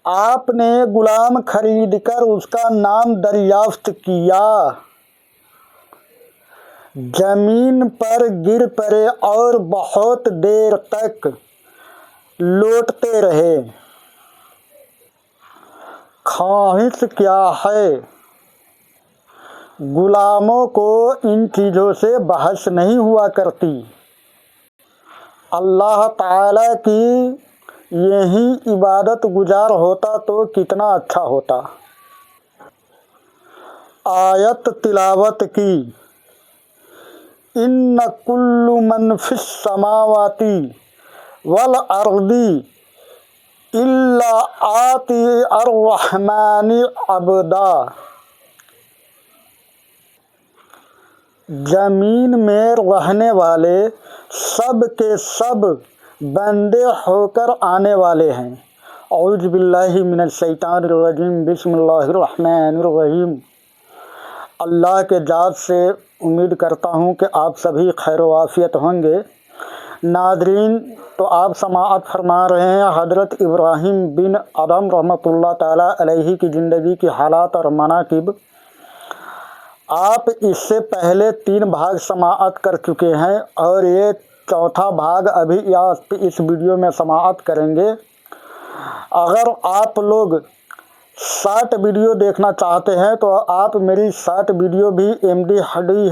آپ نے غلام خرید کر اس کا نام دریافت کیا، زمین پر گر پڑے اور بہت دیر تک لوٹتے رہے۔ خواہش کیا ہے؟ غلاموں کو ان چیزوں سے بحث نہیں ہوا کرتی۔ اللہ تعالیٰ کی یہی عبادت گزار ہوتا تو کتنا اچھا ہوتا۔ آیت تلاوت کی، ان کل من فی السماوات والارض الا آتی الرحمن عبدا۔ زمین میں رہنے والے سب کے سب بندے ہو کر آنے والے ہیں۔ اعوذ باللہ من الشیطان الرجیم، بسم اللہ الرحمن الرحیم۔ اللہ کے ذات سے امید کرتا ہوں کہ آپ سبھی خیر و عافیت ہوں گے۔ ناظرین، تو آپ سماعت فرما رہے ہیں حضرت ابراہیم بن ادھم رحمۃ اللہ تعالیٰ علیہ کی زندگی کی حالات اور مناقب۔ آپ اس سے پہلے 3 بھاگ سماعت کر چکے ہیں اور یہ چوتھا بھاگ ابھی اس ویڈیو میں سماعت کریں گے۔ اگر آپ لوگ شارٹ ویڈیو دیکھنا چاہتے ہیں تو آپ میری شارٹ ویڈیو بھی MD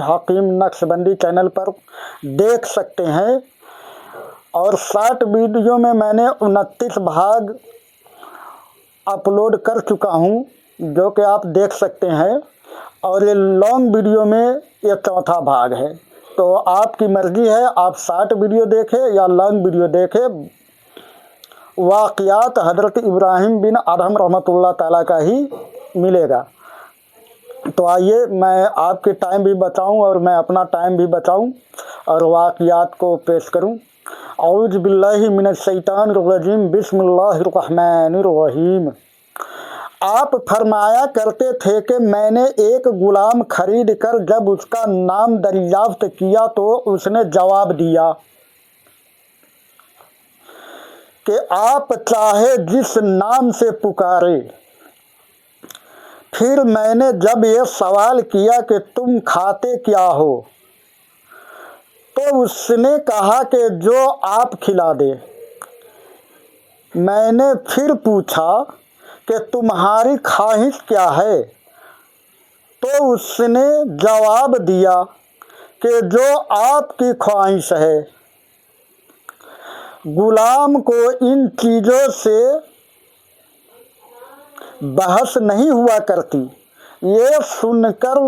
حکیم نقشبندی چینل پر دیکھ سکتے ہیں، اور شارٹ ویڈیو میں نے 29 بھاگ اپلوڈ کر چکا ہوں جو کہ آپ دیکھ سکتے ہیں، اور یہ لانگ ویڈیو میں یہ چوتھا بھاگ ہے۔ تو آپ کی مرضی ہے، آپ شارٹ ویڈیو دیکھیں یا لانگ ویڈیو دیکھیں، واقعات حضرت ابراہیم بن ادھم رحمۃ اللہ تعالیٰ کا ہی ملے گا۔ تو آئیے میں آپ کے ٹائم بھی بچاؤں اور میں اپنا ٹائم بھی بچاؤں اور واقعات کو پیش کروں۔ اعوذ باللہ من الشیطان الرجیم، بسم اللہ الرحمن الرحیم۔ آپ فرمایا کرتے تھے کہ میں نے ایک غلام خرید کر جب اس کا نام دریافت کیا تو اس نے جواب دیا کہ آپ چاہے جس نام سے پکارے۔ پھر میں نے جب یہ سوال کیا کہ تم کھاتے کیا ہو تو اس نے کہا کہ جو آپ کھلا دے۔ میں نے پھر پوچھا کہ تمہاری خواہش کیا ہے؟ تو اس نے جواب دیا کہ جو آپ کی خواہش ہے۔ غلام کو ان چیزوں سے بحث نہیں ہوا کرتی۔ یہ سن کر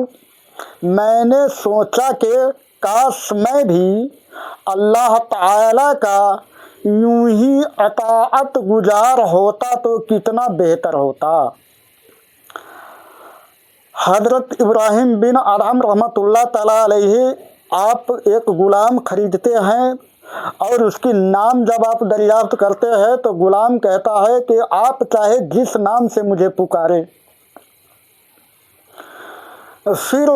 میں نے سوچا کہ کاش میں بھی اللہ تعالیٰ کا یوں ہی اطاعت گزار ہوتا تو کتنا بہتر ہوتا۔ حضرت ابراہیم بن ادھم رحمۃ اللہ تعالیٰ علیہ، آپ ایک غلام خریدتے ہیں اور اس کی نام جب آپ دریافت کرتے ہیں تو غلام کہتا ہے کہ آپ چاہے جس نام سے مجھے پکارے۔ پھر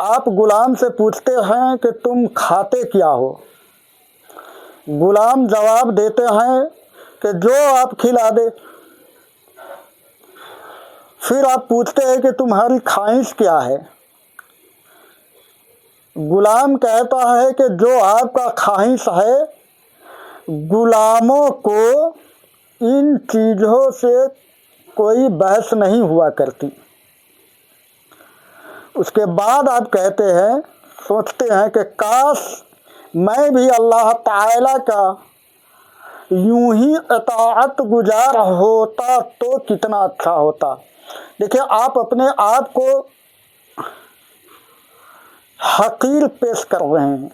آپ غلام سے پوچھتے ہیں کہ تم کھاتے کیا ہو؟ غلام جواب دیتے ہیں کہ جو آپ کھلا دے۔ پھر آپ پوچھتے ہیں کہ تمہاری خواہش کیا ہے؟ غلام کہتا ہے کہ جو آپ کا خواہش ہے۔ غلاموں کو ان چیزوں سے کوئی بحث نہیں ہوا کرتی۔ اس کے بعد آپ کہتے ہیں، سوچتے ہیں کہ کاش میں بھی اللہ تعالیٰ کا یوں ہی اطاعت گزار ہوتا تو کتنا اچھا ہوتا۔ دیکھیں، آپ اپنے آپ کو حقیر پیش کر رہے ہیں،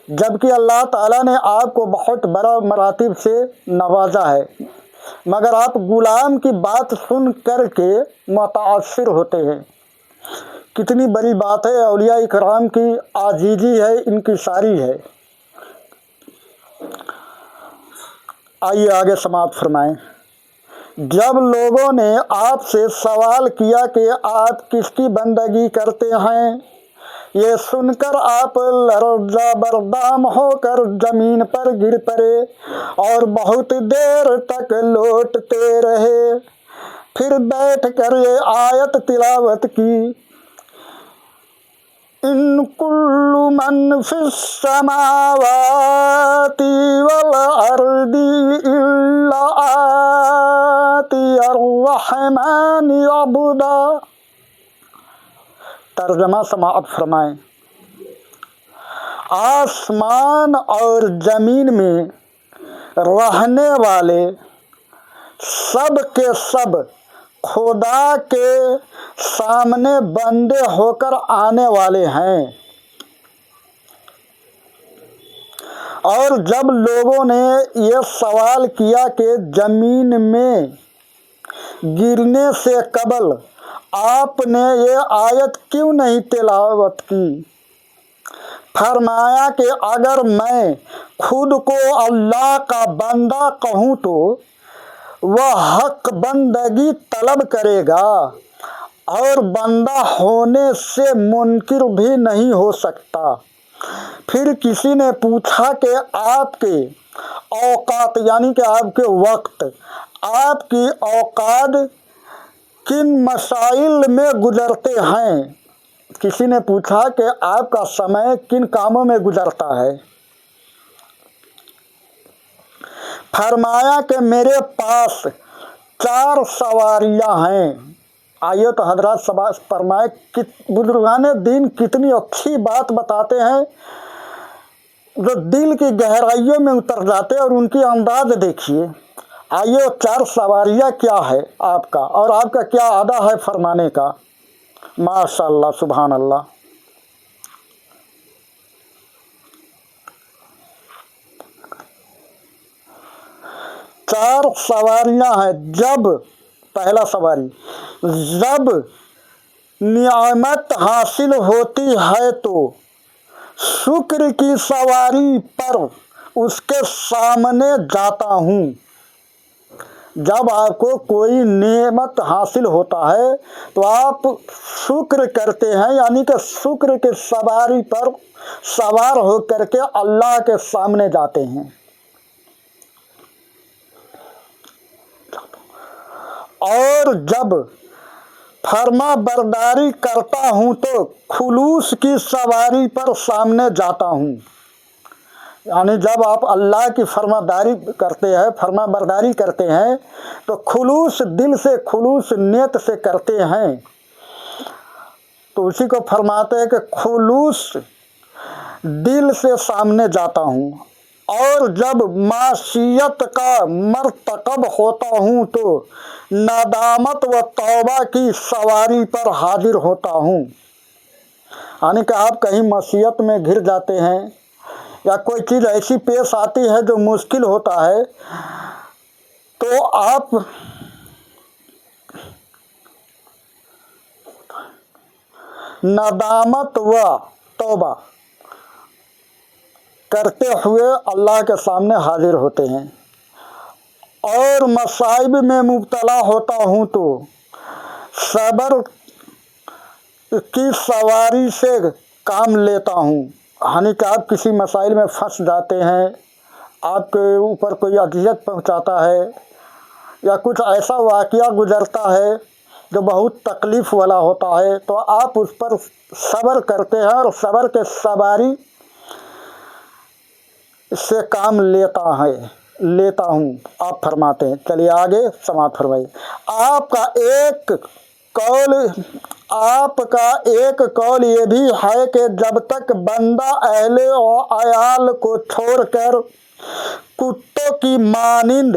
جبکہ اللہ تعالیٰ نے آپ کو بہت بڑا مراتب سے نوازا ہے، مگر آپ غلام کی بات سن کر کے متاثر ہوتے ہیں۔ کتنی بڑی بات ہے، اولیاء کرام کی عاجزی ہے، ان کی ساری ہے۔ آئیے آگے سماعت فرمائیں۔ جب لوگوں نے آپ سے سوال کیا کہ آپ کس کی بندگی کرتے ہیں ये सुनकर आप लर्ज़ा बरदाम होकर जमीन पर गिर पड़े और बहुत देर तक लौटते रहे। फिर बैठ कर ये आयत तिलावत की, इन कुल्लु मन फिस समावाति वल अर्दी इल्ला आति अर्रहमानि अब्दा। तर्जमा समाअत फरमाएं। आसमान और जमीन में रहने वाले सब के सब खुदा के सामने बंदे होकर आने वाले हैं। और जब लोगों ने ये सवाल किया कि जमीन में गिरने से कबल आपने ये आयत क्यों नहीं तिलावत की, फरमाया कि अगर मैं खुद को अल्लाह का बंदा कहूँ तो वह हक बंदगी तलब करेगा और बंदा होने से मुनकिर भी नहीं हो सकता। फिर किसी ने पूछा कि आपके औकात यानी कि आपके वक्त, आपकी औकात किन मसाइल में गुजरते हैं। किसी ने पूछा कि आपका समय किन कामों में गुजरता है। फरमाया कि मेरे पास 4 सवारियां हैं। आइए तो हजरत सबास फरमाए कि बुजुर्गान दीन कितनी अच्छी बात बताते हैं जो दिल की गहराइयों में उतर जाते हैं, और उनकी अंदाज देखिए। आइए 4 सवारियां क्या है आपका, और आपका क्या अदा है फरमाने का। माशाअल्लाह, सुभान अल्लाह। चार सवारियां हैं। जब पहला सवारी, जब नियामत हासिल होती है तो शुक्र की सवारी पर उसके सामने जाता हूँ। जब आपको कोई नेमत हासिल होता है तो आप शुक्र करते हैं, यानी कि शुक्र की सवारी पर सवार होकर के अल्लाह के सामने जाते हैं। और जब फर्मा बरदारी करता हूँ तो खुलूस की सवारी पर सामने जाता हूँ। यानी जब आप अल्लाह की फरमादारी करते हैं, फर्मा बरदारी करते हैं तो खुलूस दिल से, खुलूस नियत से करते हैं, तो उसी को फरमाते हैं कि खुलूस दिल से सामने जाता हूँ। और जब माशियत का मर्तकब होता हूँ तो नदामत व तौबा की सवारी पर हाजिर होता हूँ। यानी कि आप कहीं मसीयत में घिर जाते हैं या कोई चीज़ ऐसी पेश आती है जो मुश्किल होता है, तो आप नदामत व तौबा करते हुए अल्लाह के सामने हाजिर होते हैं। और मसाइब में मुब्तला होता हूँ तो सब्र की सवारी से काम लेता हूँ। यानी कि आप किसी मसाइल में फंस जाते हैं, आपके ऊपर कोई अजियत पहुँचाता है या कुछ ऐसा वाक़या गुजरता है जो बहुत तकलीफ़ वाला होता है, तो आप उस पर सब्र करते हैं और सब्र के सवारी से काम लेता हूँ, आप फरमाते हैं। चलिए आगे समाप्त फरमाइए। आपका एक कौल ये भी है कि जब तक बंदा अहले और अयाल को छोड़कर कुत्तों की मानिंद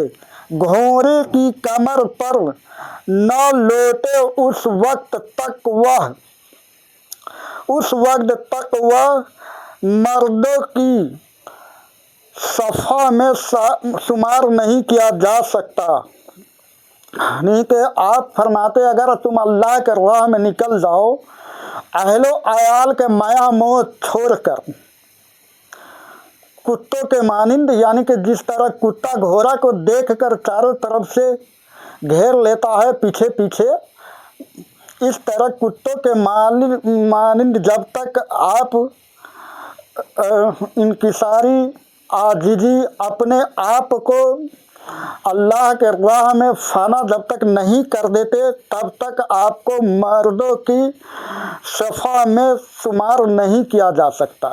घोड़े की कमर पर न लौटे उस वक्त तक वह मर्दों की सफ़ा में शुमार नहीं किया जा सकता। नहीं कि आप फरमाते अगर तुम अल्लाह के राह में निकल जाओ, अहलो अयाल के माया मोह छोड़कर कुत्तों के मानिंद, यानी कि जिस तरह कुत्ता घोड़ा को देखकर चारों तरफ से घेर लेता है पीछे पीछे, इस तरह कुत्तों के मानिंद जब तक आप इनकिसारी आजिजी अपने आप को अल्लाह के राह में फ़ना जब तक नहीं कर देते, तब तक आपको मर्दों की सफ़ा में शुमार नहीं किया जा सकता।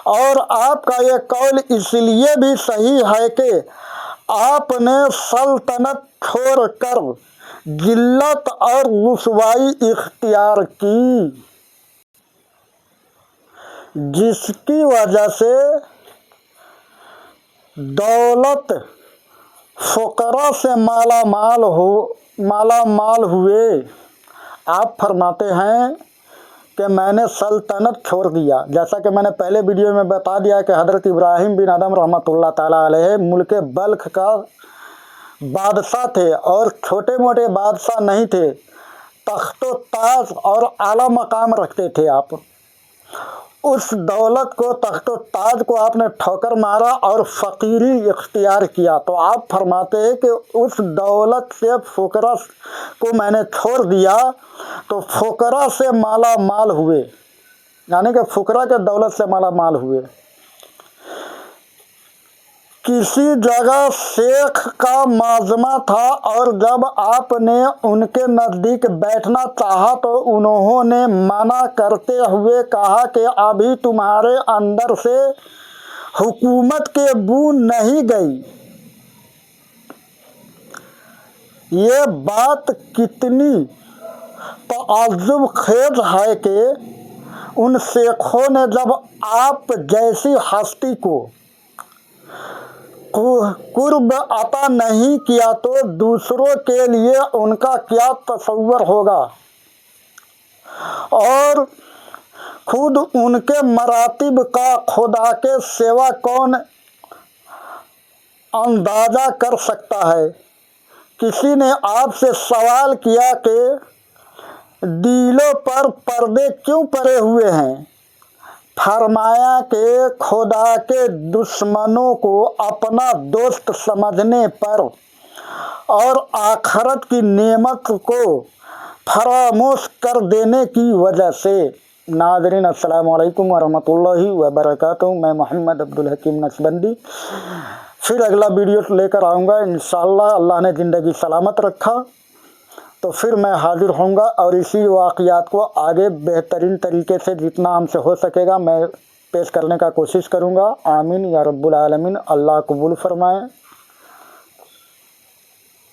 और आपका ये कौल इसलिए भी सही है कि आपने सल्तनत छोड़कर जिल्लत और रुसवाई इख्तियार की, जिसकी वजह से दौलत फ़ुक़रा से माला माल हुए। आप फरमाते हैं कि मैंने सल्तनत छोड़ दिया। जैसा कि मैंने पहले वीडियो में बता दिया कि हज़रत इब्राहिम बिन अदम रहमतुल्लाह ताला अलैह मुल्क बल्ख का बादशाह थे और छोटे मोटे बादशाह नहीं थे, तख्तो ताज और आला मकाम रखते थे आप। उस दौलत को, तख्तो ताज को आपने ठोकर मारा और फ़कीरी इख्तियार किया। तो आप फरमाते हैं कि उस दौलत से फ़ुक़रा को मैंने छोड़ दिया तो फ़ुक़रा से माला माल हुए, यानी कि फ़ुक़रा के दौलत से माला माल हुए। किसी जगह शेख का माजमा था और जब आपने उनके नज़दीक बैठना चाहा तो उन्होंने मना करते हुए कहा कि अभी तुम्हारे अंदर से हुकूमत के बू नहीं गई। ये बात कितनी तअज्जुब खेज है कि उन शेखों ने जब आप जैसी हस्ती को कुर्ब अता नहीं किया तो दूसरों के लिए उनका क्या तसव्वुर होगा, और खुद उनके मरातिब का खुदा के सिवा कौन अंदाज़ा कर सकता है। किसी ने आपसे सवाल किया कि दिलों पर पर्दे क्यों पड़े हुए हैं। फरमाया कि खुदा के दुश्मनों को अपना दोस्त समझने पर और आखरत की नेमत को फरामोश कर देने की वजह से। नाज़रीन अस्सलामु अलैकुम वरहमतुल्लाहि वबरकातुहू। मैं मोहम्मद अब्दुल हकीम नक्शबंदी फिर अगला वीडियो लेकर आऊँगा इंशाअल्लाह। अल्लाह ने ज़िंदगी सलामत रखा तो फिर मैं हाजिर होऊंगा और इसी वाक़ियात को आगे बेहतरीन तरीके से जितना हमसे हो सकेगा मैं पेश करने का कोशिश करूंगा। आमीन या रब्बुल आलमीन। अल्लाह कबूल फरमाए।